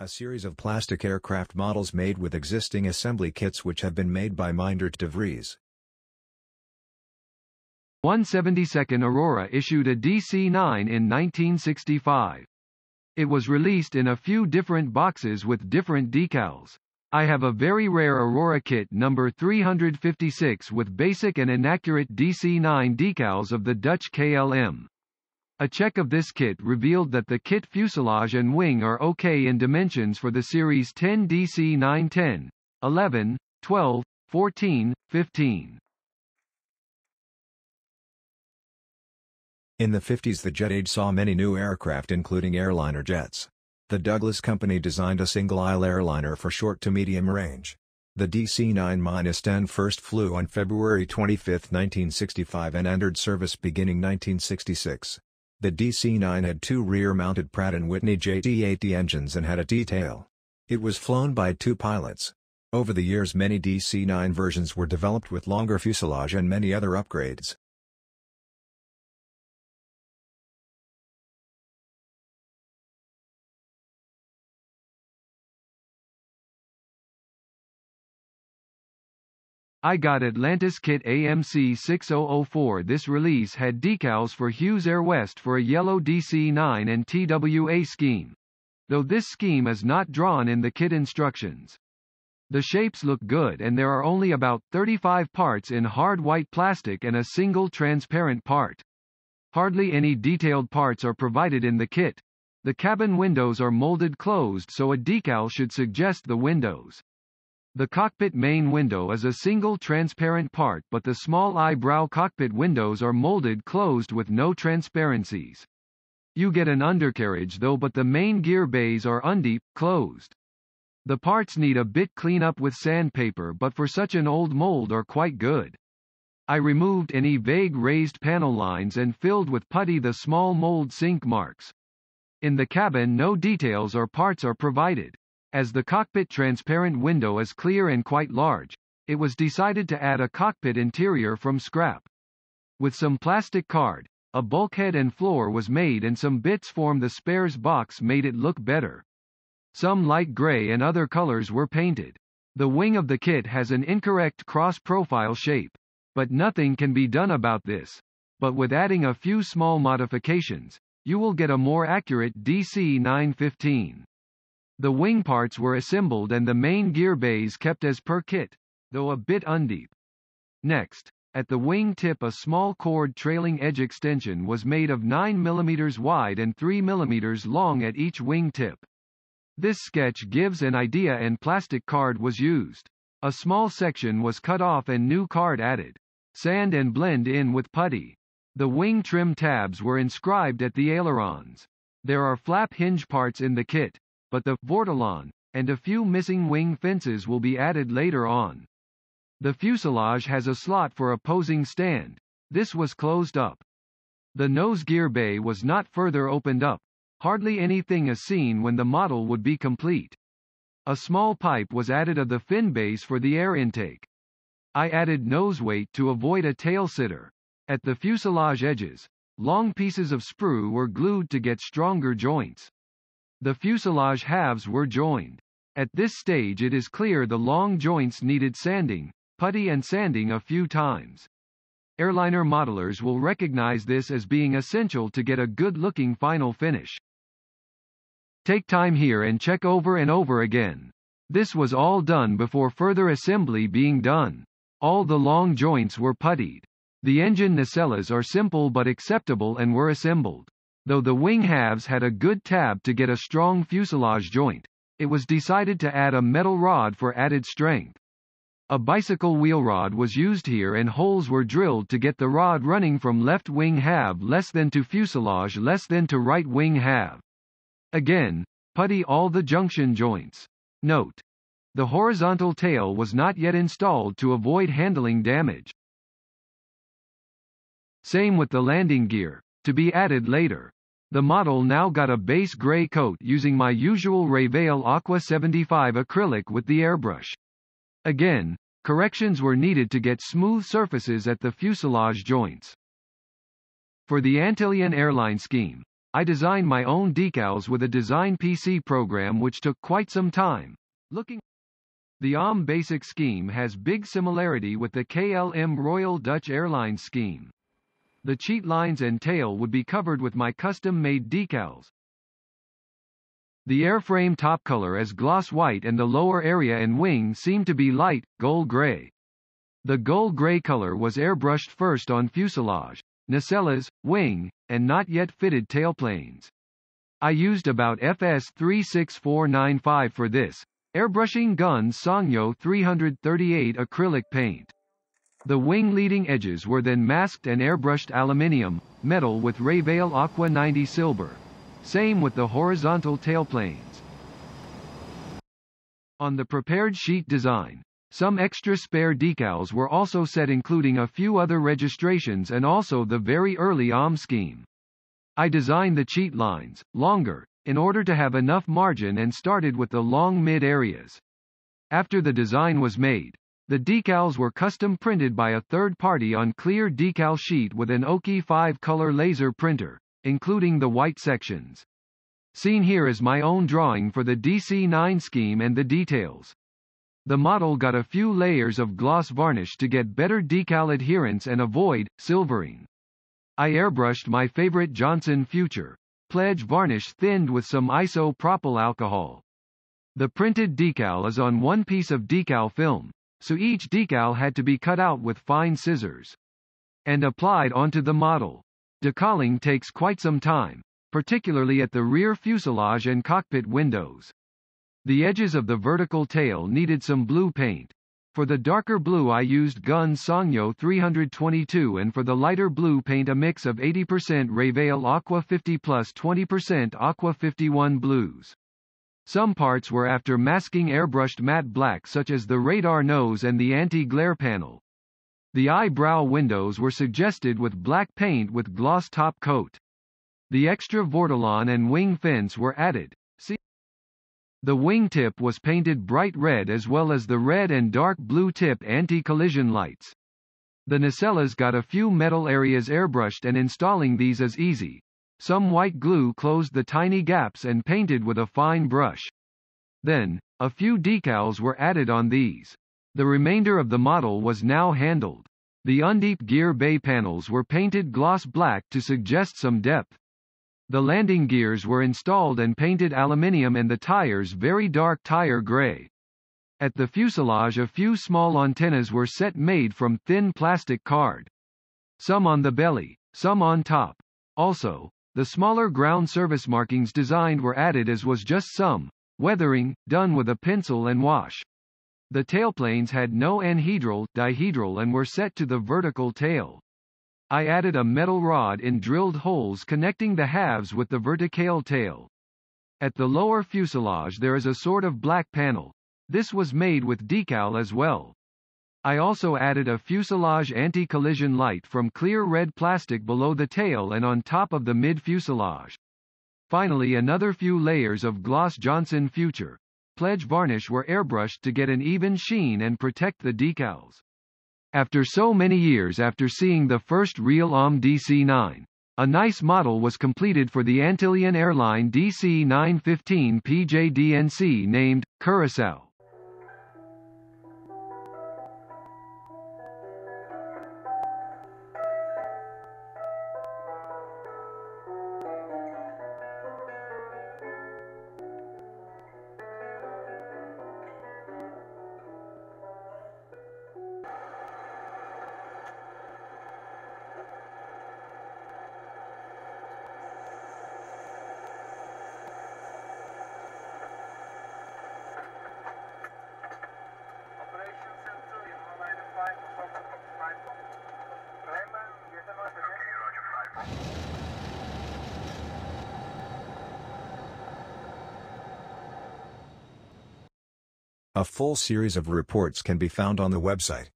A series of plastic aircraft models made with existing assembly kits which have been made by Mindert de Vries. 172nd Aurora issued a DC-9 in 1965. It was released in a few different boxes with different decals. I have a very rare Aurora kit number 356 with basic and inaccurate DC-9 decals of the Dutch KLM. A check of this kit revealed that the kit fuselage and wing are okay in dimensions for the Series 10 DC-9 10, 11, 12, 14, 15. In the 50s the jet age saw many new aircraft including airliner jets. The Douglas Company designed a single-aisle airliner for short to medium range. The DC-9-10 first flew on February 25, 1965 and entered service beginning 1966. The DC-9 had two rear-mounted Pratt & Whitney JT80 engines and had a T-tail. It was flown by two pilots. Over the years many DC-9 versions were developed with longer fuselage and many other upgrades. I got Atlantis kit AMC 6004. This release had decals for Hughes Air West for a yellow DC-9 and TWA scheme, though this scheme is not drawn in the kit instructions. The shapes look good and there are only about 35 parts in hard white plastic and a single transparent part. Hardly any detailed parts are provided in the kit. The cabin windows are molded closed so a decal should suggest the windows. The cockpit main window is a single transparent part but the small eyebrow cockpit windows are molded closed with no transparencies. You get an undercarriage though but the main gear bays are undeep, closed. The parts need a bit cleanup with sandpaper but for such an old mold are quite good. I removed any vague raised panel lines and filled with putty the small mold sink marks. In the cabin no details or parts are provided. As the cockpit transparent window is clear and quite large, it was decided to add a cockpit interior from scrap. With some plastic card, a bulkhead and floor was made and some bits from the spares box made it look better. Some light gray and other colors were painted. The wing of the kit has an incorrect cross-profile shape, but nothing can be done about this. But with adding a few small modifications, you will get a more accurate DC-915. The wing parts were assembled and the main gear bays kept as per kit, though a bit undeep. Next, at the wing tip a small cord trailing edge extension was made of 9 mm wide and 3 mm long at each wing tip. This sketch gives an idea and plastic card was used. A small section was cut off and new card added. Sand and blend in with putty. The wing trim tabs were inscribed at the ailerons. There are flap hinge parts in the kit, but the vortillon and a few missing wing fences will be added later on. The fuselage has a slot for a posing stand. This was closed up. The nose gear bay was not further opened up. Hardly anything is seen when the model would be complete. A small pipe was added of the fin base for the air intake. I added nose weight to avoid a tail sitter. At the fuselage edges, long pieces of sprue were glued to get stronger joints. The fuselage halves were joined. At this stage it is clear the long joints needed sanding, putty and sanding a few times. Airliner modelers will recognize this as being essential to get a good-looking final finish. Take time here and check over and over again. This was all done before further assembly being done. All the long joints were puttied. The engine nacelles are simple but acceptable and were assembled. Though the wing halves had a good tab to get a strong fuselage joint, it was decided to add a metal rod for added strength. A bicycle wheel rod was used here and holes were drilled to get the rod running from left wing half less than to fuselage less than to right wing half. Again, putty all the junction joints. Note: the horizontal tail was not yet installed to avoid handling damage. Same with the landing gear, to be added later. The model now got a base gray coat using my usual Rayvale Aqua 75 acrylic with the airbrush. Again, corrections were needed to get smooth surfaces at the fuselage joints. For the Antillean Airlines scheme, I designed my own decals with a design PC program which took quite some time. The AUM basic scheme has big similarity with the KLM Royal Dutch Airlines scheme. The cheat lines and tail would be covered with my custom-made decals. The airframe top color is gloss white and the lower area and wing seem to be light, gold gray. The gold gray color was airbrushed first on fuselage, nacelles, wing, and not yet fitted tailplanes. I used about FS 36495 for this, airbrushing Gunn Sangyo 338 acrylic paint. The wing leading edges were then masked and airbrushed aluminium, metal with Rayvale Aqua 90 silver. Same with the horizontal tailplanes. On the prepared sheet design, some extra spare decals were also set including a few other registrations and also the very early AUM scheme. I designed the cheat lines, longer, in order to have enough margin and started with the long mid areas. After the design was made, the decals were custom printed by a third party on clear decal sheet with an Oki 5-color laser printer, including the white sections. Seen here is my own drawing for the DC-9 scheme and the details. The model got a few layers of gloss varnish to get better decal adherence and avoid silvering. I airbrushed my favorite Johnson Future Pledge varnish thinned with some isopropyl alcohol. The printed decal is on one piece of decal film, so each decal had to be cut out with fine scissors and applied onto the model. Decaling takes quite some time, particularly at the rear fuselage and cockpit windows. The edges of the vertical tail needed some blue paint. For the darker blue I used Gunn Sangyo 322 and for the lighter blue paint a mix of 80% Rayvale Aqua 50 plus 20% Aqua 51 blues. Some parts were after masking airbrushed matte black such as the radar nose and the anti-glare panel. The eyebrow windows were suggested with black paint with gloss top coat. The extra vortilon and wing fence were added. The wingtip was painted bright red as well as the red and dark blue tip anti-collision lights. The nacelles got a few metal areas airbrushed and installing these is easy. Some white glue closed the tiny gaps and painted with a fine brush. Then, a few decals were added on these. The remainder of the model was now handled. The undeep gear bay panels were painted gloss black to suggest some depth. The landing gears were installed and painted aluminium and the tires very dark tire gray. At the fuselage a few small antennas were set made from thin plastic card. Some on the belly, some on top. Also, the smaller ground service markings designed were added as was just some weathering, done with a pencil and wash. The tailplanes had no anhedral, dihedral and were set to the vertical tail. I added a metal rod in drilled holes connecting the halves with the vertical tail. At the lower fuselage there is a sort of black panel. This was made with decal as well. I also added a fuselage anti-collision light from clear red plastic below the tail and on top of the mid-fuselage. Finally another few layers of gloss Johnson Future Pledge varnish were airbrushed to get an even sheen and protect the decals. After so many years after seeing the first real AUM DC-9, a nice model was completed for the Antillean Airline DC-915 PJDNC named Curaçao. A full series of reports can be found on the website.